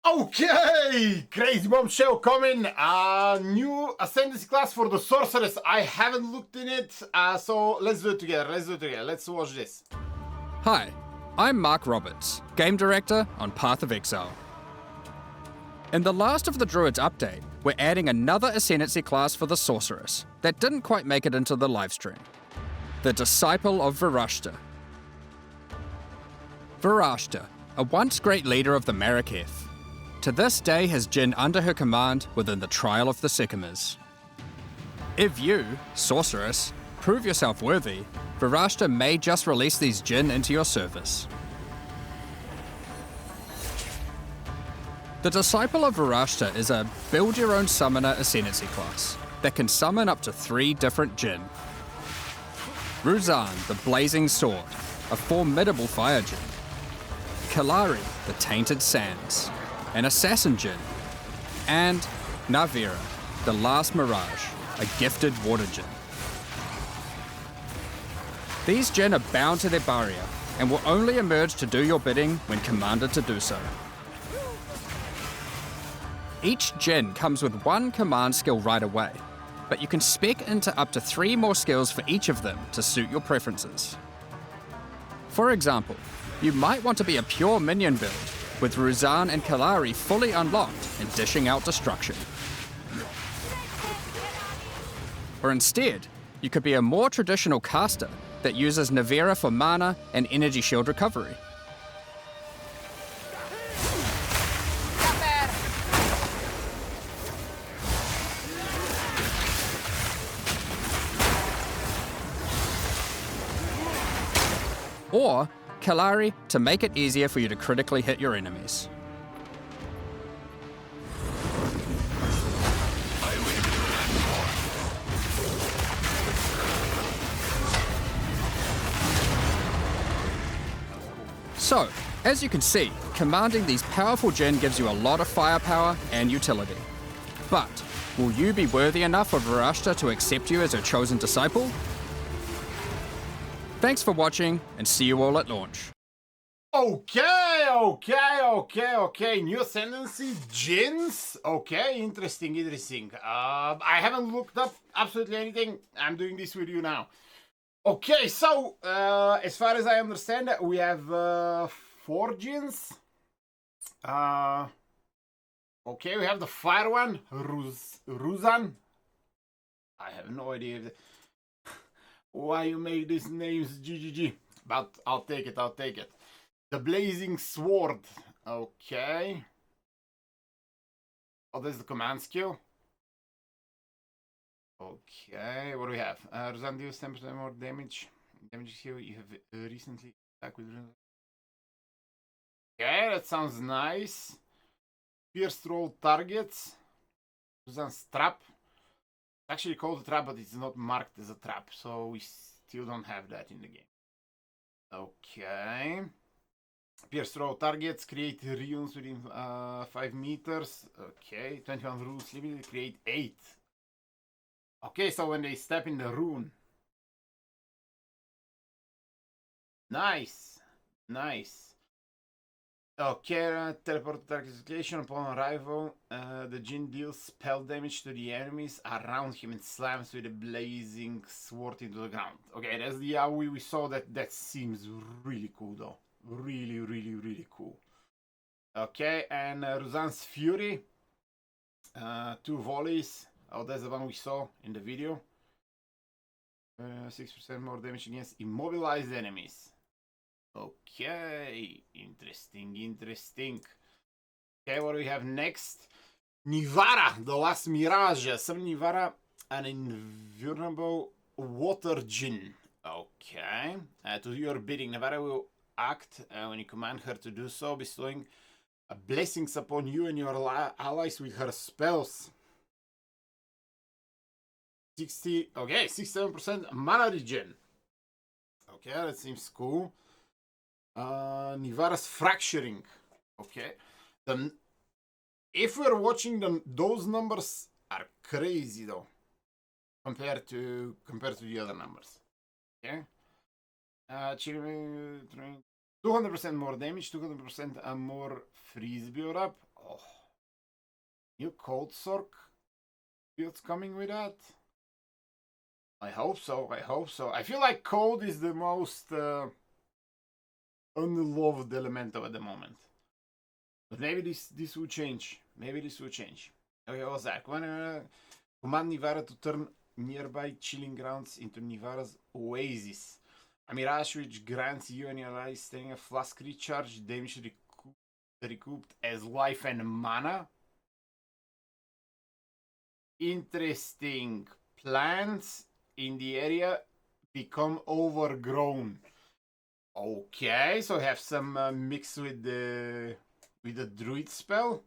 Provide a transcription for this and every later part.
Okay, crazy bombshell coming. New Ascendancy class for the Sorceress. I haven't looked in it, so let's do it together. Let's watch this. Hi, I'm Mark Roberts, Game Director on Path of Exile. In the last of the Druids update, we're adding another Ascendancy class for the Sorceress that didn't quite make it into the livestream. The Disciple of Varashta. Varashta, a once great leader of the Maraketh, to this day has Jinn under her command within the Trial of the Sycamores. If you, Sorceress, prove yourself worthy, Varashta may just release these Jinn into your service. The Disciple of Varashta is a build-your-own summoner Ascendancy class that can summon up to 3 different Jinn. Ruzan, the Blazing Sword, a formidable fire Jinn. Kalari, the Tainted Sands, an assassin Jinn. And Navira, the Last Mirage, a gifted water Jinn. These Jinn are bound to their barrier and will only emerge to do your bidding when commanded to do so. Each Jinn comes with 1 command skill right away, but you can spec into up to 3 more skills for each of them to suit your preferences. For example, you might want to be a pure minion build, with Ruzan and Kalari fully unlocked and dishing out destruction. Or instead, you could be a more traditional caster that uses Navira for mana and energy shield recovery. Or Kalari to make it easier for you to critically hit your enemies. So, as you can see, commanding these powerful Jinn gives you a lot of firepower and utility. But, will you be worthy enough of Varashta to accept you as her chosen disciple? Thanks for watching, and see you all at launch. Okay. New Ascendancy Jinns. Okay, interesting. I haven't looked up absolutely anything. I'm doing this with you now. Okay, so as far as I understand, we have 4 Jinns. Okay, we have the fire one, Ruzan. I have no idea why you make these names GGG, but I'll take it. The Blazing Sword. Okay. Oh, there's the command skill. Okay, what do we have? Ruzan deals 10% more damage. Damage skill you have recently attacked with. Okay, that sounds nice. Pierce roll targets. Ruzan's trap. Actually called a trap, but it's not marked as a trap, so we still don't have that in the game. Okay. Pierce throw targets, create runes within 5 meters. Okay, 21 runes limited, create 8. Okay, so when they step in the rune. Nice. Okay, teleport target location upon arrival. The Jinn deals spell damage to the enemies around him and slams with a blazing sword into the ground. Okay, that's the AoE we saw. That seems really cool though. Really cool. Okay, and Ruzan's Fury. 2 volleys. Oh, that's the one we saw in the video. 6% more damage against immobilized enemies. Okay, interesting. Okay, what do we have next? Nivara, the Last Mirage. Summon Nivara, an invulnerable water Jinn. Okay, to do your bidding, Nivara will act when you command her to do so, bestowing blessings upon you and your allies with her spells. 67% mana regen. Okay, that seems cool. Nivara's Fracturing. Okay. If we're watching them, those numbers are crazy though. Compared to the other numbers. Okay. 200% more damage, 200% more freeze build up. Oh. New Cold Sork builds coming with that? I hope so, I hope so. I feel like cold is the most unloved elemental at the moment. But maybe this will change. Maybe this will change. Okay, what was that? Command Nivara to turn nearby chilling grounds into Nivara's oasis. A mirage which grants you and your allies staying a flask recharge, damage recouped as life and mana. Interesting. Plants in the area become overgrown. Okay, so have some mix with the druid spell.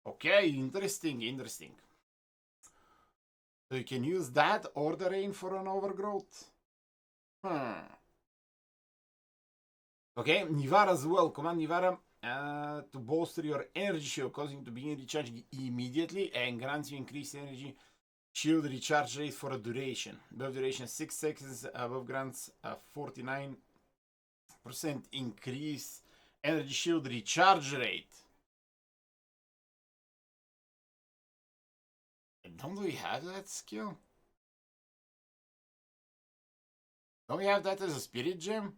Okay, interesting, interesting. So you can use that or the rain for an overgrowth. Okay, Nivara as well. Command Nivara to bolster your energy shield, causing you to begin recharging immediately and grants you increased energy shield recharge rate for a duration. Above duration 6 seconds, above grants a 49% increase energy shield recharge rate. Don't we have that skill? Don't we have that as a spirit gem?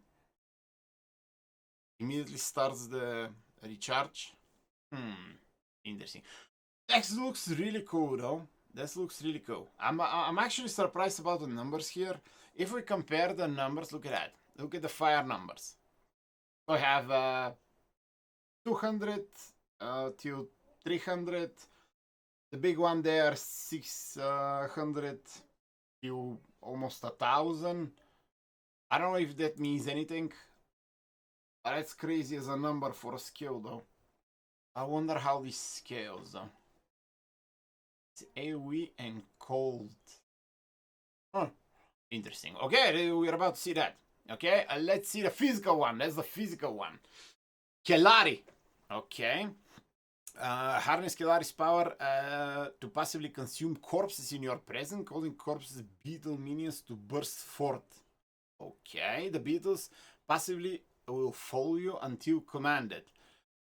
Immediately starts the recharge. Interesting. This looks really cool though. This looks really cool. I'm actually surprised about the numbers here. If we compare the numbers, look at that. Look at the fire numbers. So I have 200 till 300. The big one there, 600 to almost 1,000. I don't know if that means anything. But that's crazy as a number for a skill though. I wonder how this scales though. It's AoE and cold. Huh. Interesting. Okay, we're about to see that. Okay, let's see the physical one. That's the physical one. Kelari. Okay. Harness Kelari's power to passively consume corpses in your presence, causing corpses beetle minions to burst forth. Okay, the beetles passively will follow you until commanded.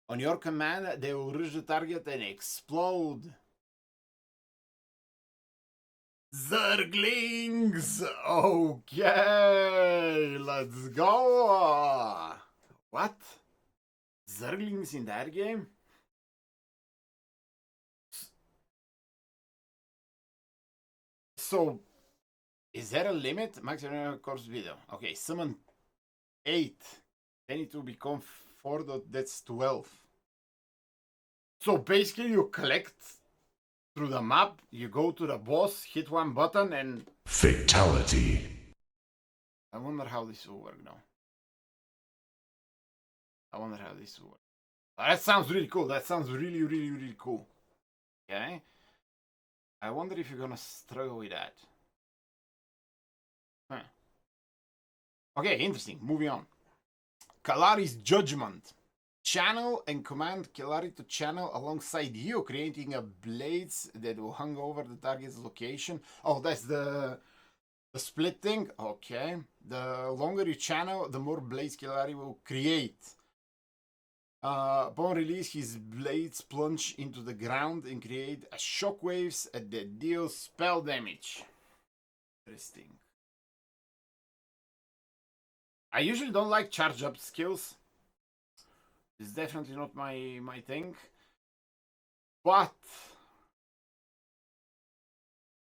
On your command, they will reach the target and explode. Zerglings! Okay, let's go! What? Zerglings in that game? So, is there a limit? Maximum corpse video. Okay, summon 8. Then it will become 4, that's 12. So basically you collect through the map, you go to the boss, hit one button and... Fatality. I wonder how this will work now. I wonder how this will work. That sounds really cool. That sounds really, really, really cool. Okay. I wonder if you're gonna struggle with that. Huh. Okay, interesting. Moving on. Kalari's Judgment. Channel and command Kelari to channel alongside you, creating a blades that will hang over the target's location. Oh, that's the split thing. Okay. The longer you channel, the more blades Kelari will create. Upon release, his blades plunge into the ground and create a shockwaves that deal spell damage. Interesting. I usually don't like charge up skills. It's definitely not my thing. But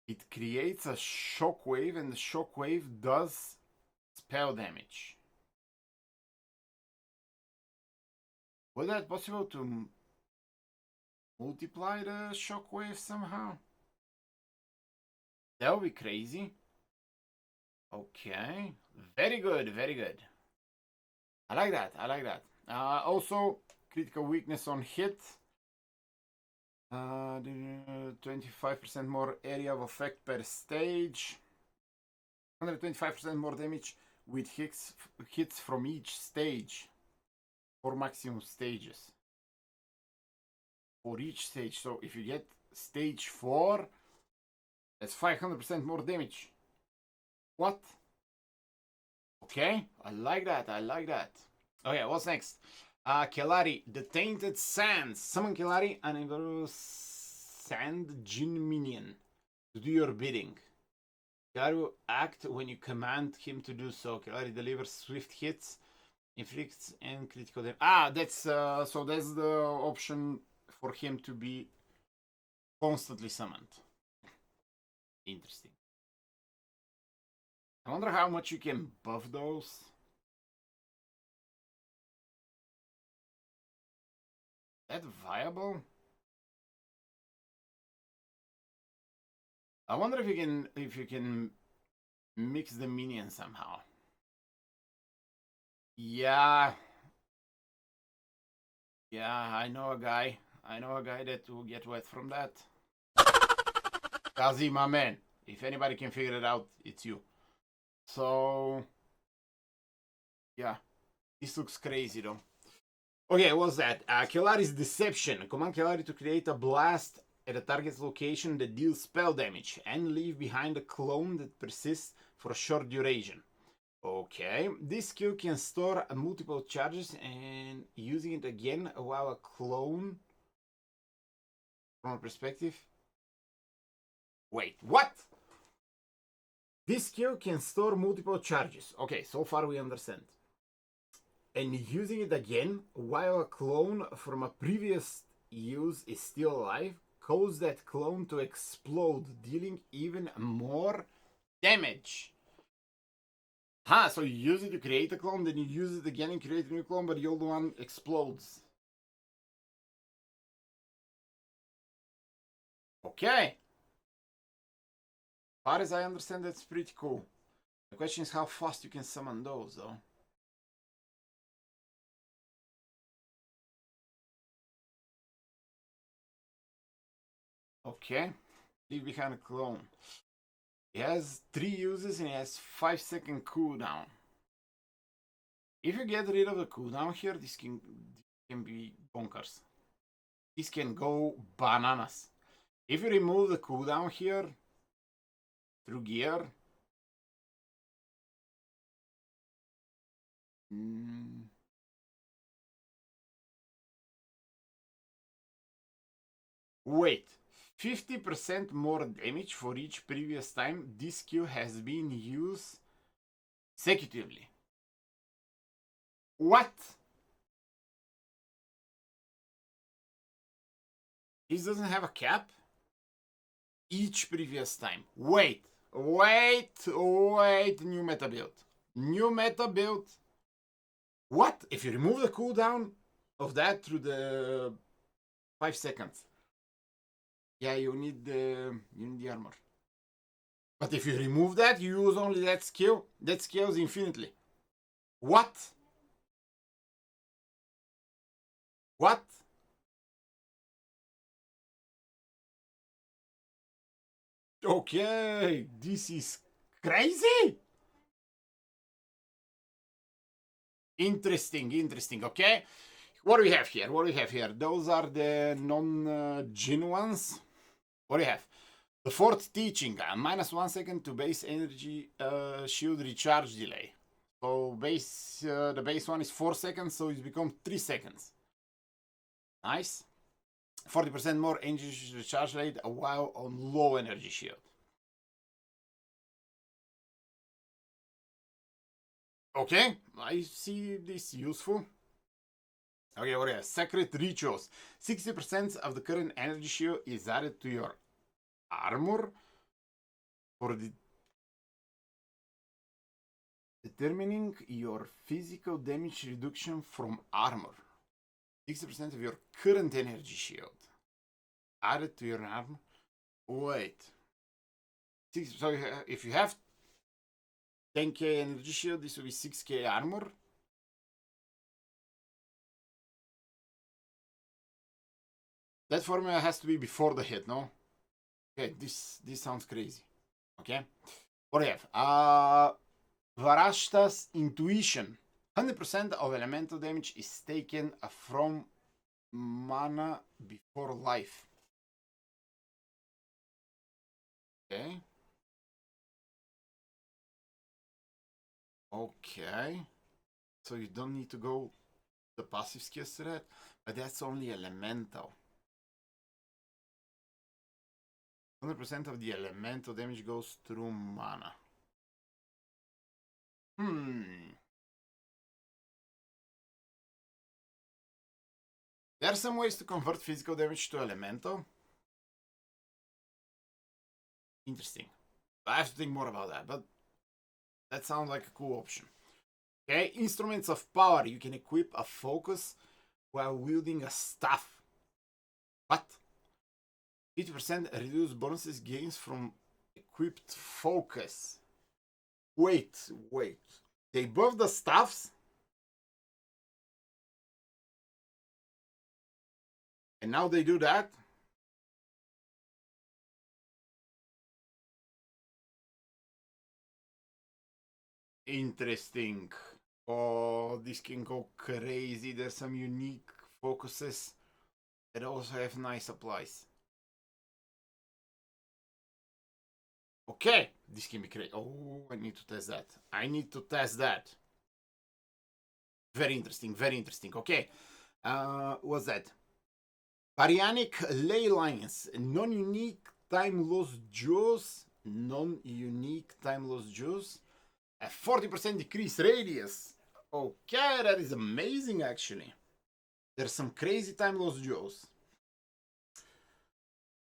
it creates a shockwave and the shockwave does spell damage. Was that possible to multiply the shockwave somehow? That would be crazy. Okay. Very good, very good. I like that, I like that. Also, critical weakness on hit. 25% more area of effect per stage. 125% more damage with hits from each stage. 4 maximum stages. For each stage. So if you get stage 4, that's 500% more damage. What? Okay, I like that, I like that. Okay, what's next? Kelari, the Tainted Sands. Summon Kelari, an invulnerable sand Jin minion to do your bidding. Kelari will act when you command him to do so. Kelari delivers swift hits, inflicts, and critical damage. That's so that's the option for him to be constantly summoned. Interesting. I wonder how much you can buff those. That viable? I wonder if you can mix the minions somehow. Yeah. Yeah, I know a guy. I know a guy that will get wet from that. Kazi, my man. If anybody can figure it out, it's you. So, yeah. This looks crazy though. Okay, what's that? Kelari's Deception. Command Kelari to create a blast at a target's location that deals spell damage and leave behind a clone that persists for a short duration. Okay, this skill can store multiple charges and using it again while a clone from a perspective. Wait, what? This skill can store multiple charges. Okay, so far we understand. And using it again while a clone from a previous use is still alive, cause that clone to explode, dealing even more damage. So you use it to create a clone, then you use it again and create a new clone, but the old one explodes. Okay. As far as I understand, that's pretty cool. The question is how fast you can summon those, though. Okay. Leave behind a clone. It has 3 uses and it has 5-second cooldown. If you get rid of the cooldown here, this can be bonkers. This can go bananas. If you remove the cooldown here through gear, wait, 50% more damage for each previous time this skill has been used consecutively. What? This doesn't have a cap? Each previous time. Wait, new meta build. New meta build. What? If you remove the cooldown of that through the 5 seconds. Yeah, you need the armor. But if you remove that, you use only that skill. That scales infinitely. What? What? Okay, this is crazy. Interesting. Okay, what do we have here? Those are the non-Jin ones. What do you have? The fourth teaching, -1 second to base energy shield recharge delay. So the base one is 4 seconds, so it's become 3 seconds. Nice. 40% more energy recharge rate while on low energy shield. Okay, I see this useful. Okay, what else? Sacred Rituals. 60% of the current energy shield is added to your armor for determining your physical damage reduction from armor. 60% of your current energy shield added to your armor. Wait. So if you have 10k energy shield, this will be 6k armor. That formula has to be before the hit, no? Okay, this sounds crazy. Okay. What do you have? Varashta's Intuition. 100% of elemental damage is taken from mana before life. Okay. Okay. So you don't need to go the passive skills to that, but that's only elemental. 100% of the elemental damage goes through mana. There are some ways to convert physical damage to elemental. Interesting. I have to think more about that, but that sounds like a cool option. Okay, instruments of power. You can equip a focus while wielding a staff. What? 50% reduce bonuses gains from equipped focus. Wait. They buff the staffs? And now they do that? Interesting. Oh, this can go crazy. There's some unique focuses that also have nice applies. Okay, this can be crazy. Oh, I need to test that. Very interesting. Okay, what's that? Baryonic ley lines, non-unique time-lost jaws, a 40% decrease radius. Okay, that is amazing actually. There's some crazy time-lost jaws.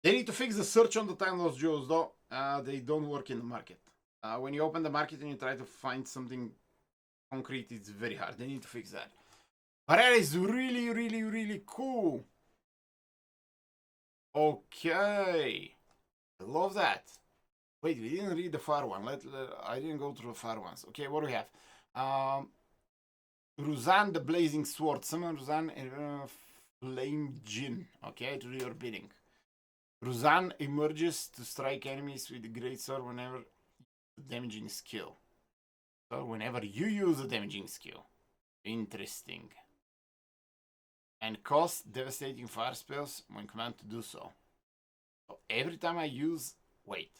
They need to fix the search on the time-lost jaws though. They don't work in the market. When you open the market and you try to find something concrete, it's very hard. They need to fix that. But that is really cool. Okay. I love that. Wait, we didn't read the far one. I didn't go through the far ones. Okay, what do we have? Ruzan the Blazing Sword. Summon Ruzan and Flame Jinn. Okay, to do your bidding. Ruzan emerges to strike enemies with the Great Sword whenever damaging skill. So whenever you use a damaging skill. Interesting. And cost devastating fire spells when commanded to do so. So every time I use... Wait.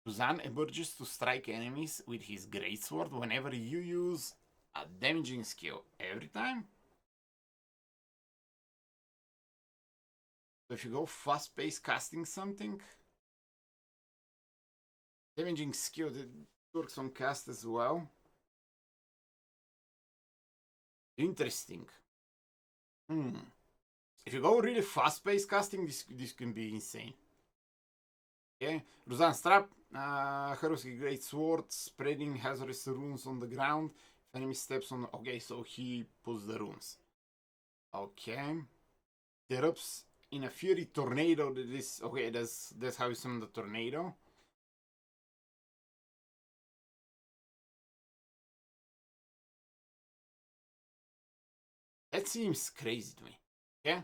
Ruzan emerges to strike enemies with his greatsword whenever you use a damaging skill. Every time? So if you go fast-paced casting something... Damaging skill that works on cast as well. Interesting. If you go really fast-paced casting, this can be insane. Okay, Ruzan's Trap, Heroic Great Sword, spreading hazardous runes on the ground. If enemy steps on... Okay, so he puts the runes. Okay. Erupts in a Fury Tornado. That is... Okay, that's how you summon the tornado. That seems crazy to me. Okay?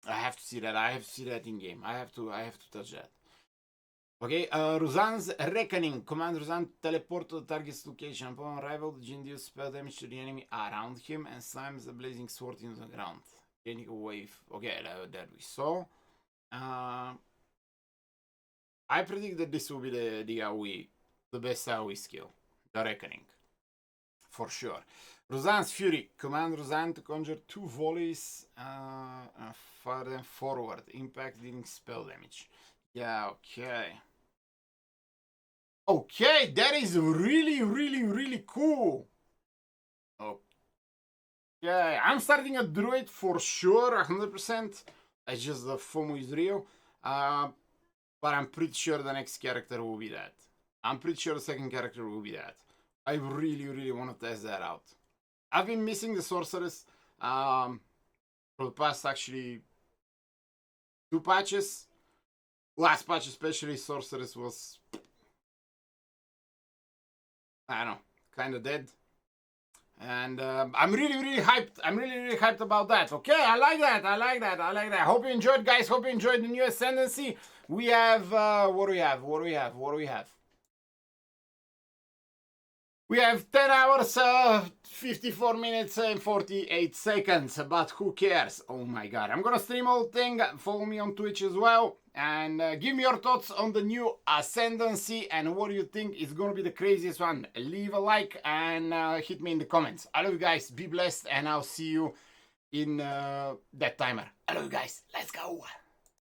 I have to see that. I have to see that in game. I have to touch that. Okay, Ruzan's Reckoning. Command Ruzan to teleport to the target's location. Upon arrival, the Jinn deals spell damage to the enemy around him and slams the blazing sword into the ground. Gaining a wave. Okay, that we saw. I predict that this will be the AoE, the best AoE skill. The Reckoning. For sure. Ruzan's Fury. Command Ruzan to conjure 2 volleys and fire them forward. Impact dealing spell damage. Yeah, okay. Okay, that is really cool. Okay, I'm starting a druid for sure, 100%. It's just the FOMO is real. But I'm pretty sure the next character will be that. I'm pretty sure the second character will be that. I really want to test that out. I've been missing the Sorceress for the past actually 2 patches. Last patch especially, Sorceress was, I don't know, kind of dead. And I'm really hyped. I'm really hyped about that. Okay, I like that. Hope you enjoyed, guys. Hope you enjoyed the new Ascendancy. We have, what do we have? We have 10 hours, 54 minutes and 48 seconds, but who cares? Oh my god. I'm gonna stream all thing. Follow me on Twitch as well. And give me your thoughts on the new Ascendancy and what do you think is going to be the craziest one. Leave a like and hit me in the comments. I love you guys. Be blessed and I'll see you in that timer. I love you guys. Let's go.